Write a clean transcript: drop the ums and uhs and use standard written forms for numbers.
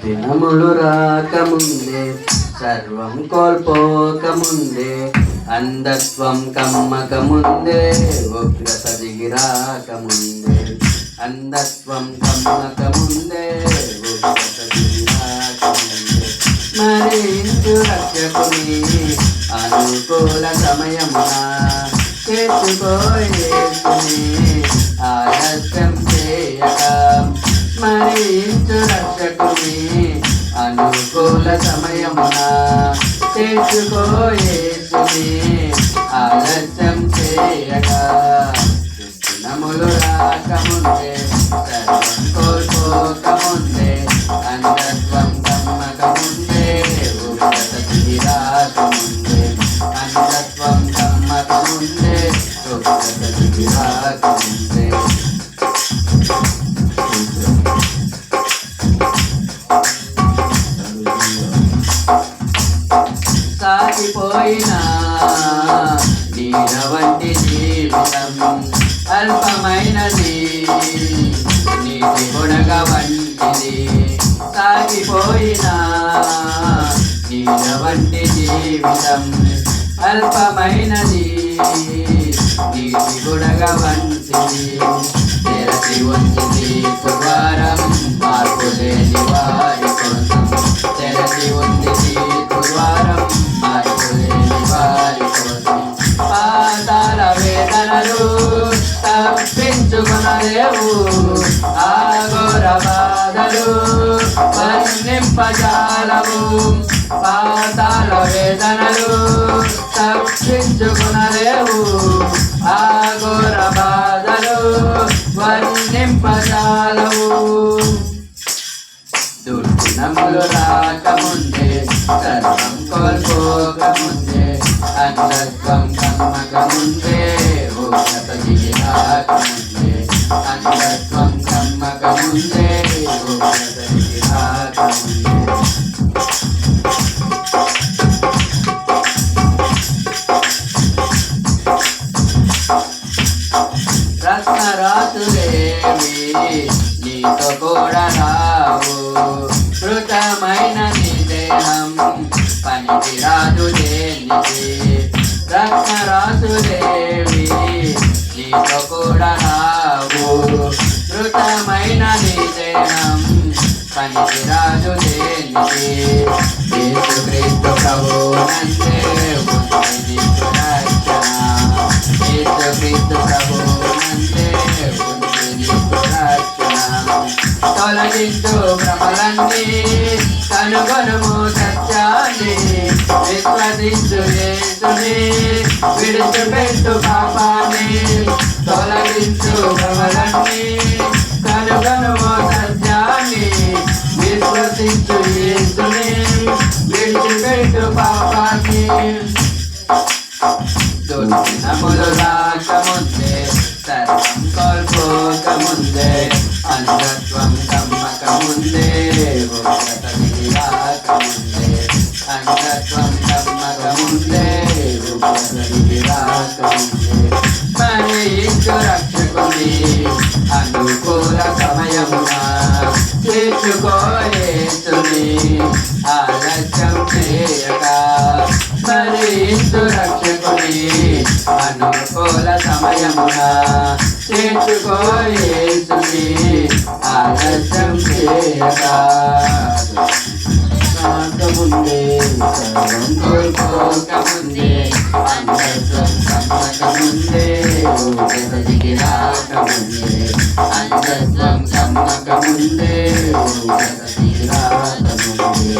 దినములు రాకముందే సర్వం కోల్పోకముందే అంధత్వం కమ్మకముందే ఉగ్రత దిగిరాకముందే అంధత్వం కమ్మకముందే ఉగ్రత దిగిరాకముందే మరించు రక్షకుని అనుకూల సమయమున చేసుకోయేసుని ఆలస్యం చేయక మరించు రక్షకుని అనుకూల సమయమున చేసుకోయేసుని ఆలస్యం చేయక దినములు రాకముందే సర్వం కోల్పోకముందే అంధత్వం కమ్మకముందే ఉగ్రత దిగిరాకముందే అంధత్వం కమ్మకముందే ఉగ్రత దిగిరాకముందే సాగిపోయిన నీడ వంటి జీవితం అల్పమైనది నీటి బుడగ వంటిది సాగిపోయిన నీడ వంటి జీవితం అల్పమైనది నీటి బుడగ వంటిది తెరచి ఉంచింది ద్వారం మార్పు లేని వారి కోసం తెరచి ఉంచింది ద్వారం మార్పు లేని వారి కోసం పాతాల వేదనలు తప్పించుకొనలేవు ఆఘోర బాధలు వర్ణింపజాలవు పాతాల వేదనలు తప్పించుకొనలేవు ఆఘోర బాధలు వర్ణింపజాలవు దుర్దినములు రాకముందే సర్వం కోల్పోకముందే అంధత్వం కమ్మకముందే ఉగ్రత దిగిరాకముందే అంధత్వం కమ్మకముందే ఉగ్రత దిగిరాకముందే రత్నరాసులేవి నీతో కూడా రావు మృతమైన నీ దేహం పనికి రాదు దేనికి రత్నరాసులేవి నీతో కూడా రావు మృతమైన నీ దేహం పనికి రాదు దేనికి యేసుక్రీస్తు ప్రభువునందే ఉంది నీకు రక్షణ యేసుక్రీస్తు ప్రభువునందే ఉంది నీకు రక్షణ తొలగించు భ్రమలన్నీ కనుగొనుము సత్యాన్ని విశ్వసించు యేసుని విడిచిపెట్టు పాపాన్ని తొలగించు భ్రమలన్నీ కనుగొనుము సత్యాన్ని విశ్వసించు యేసుని విడిచిపెట్టు పాపాన్ని దుర్దినములు రాకముందే సర్వం కోల్పోకముందే అంధత్వం కమ్మకముందే ఉగ్రత దిగిరాకముందే అంధత్వం కమ్మకముందే ఉగ్రత దిగిరాకముందే మరించు రక్షకుని అనుకూల సమయమున చేర్చుకోయేసుని ఆలస్యం చేయక మరించు రక్షకుని అనుకూల సమయమున చేర్చుకోయేసుని ఆలస్యం చేయక రాకముందే సర్వం కోల్పోకముందే అంధత్వం కమ్మకముందే ఉగ్రత దిగిరాకముందే అంధత్వం కమ్మకముందే ఉగ్రత దిగిరాకముందే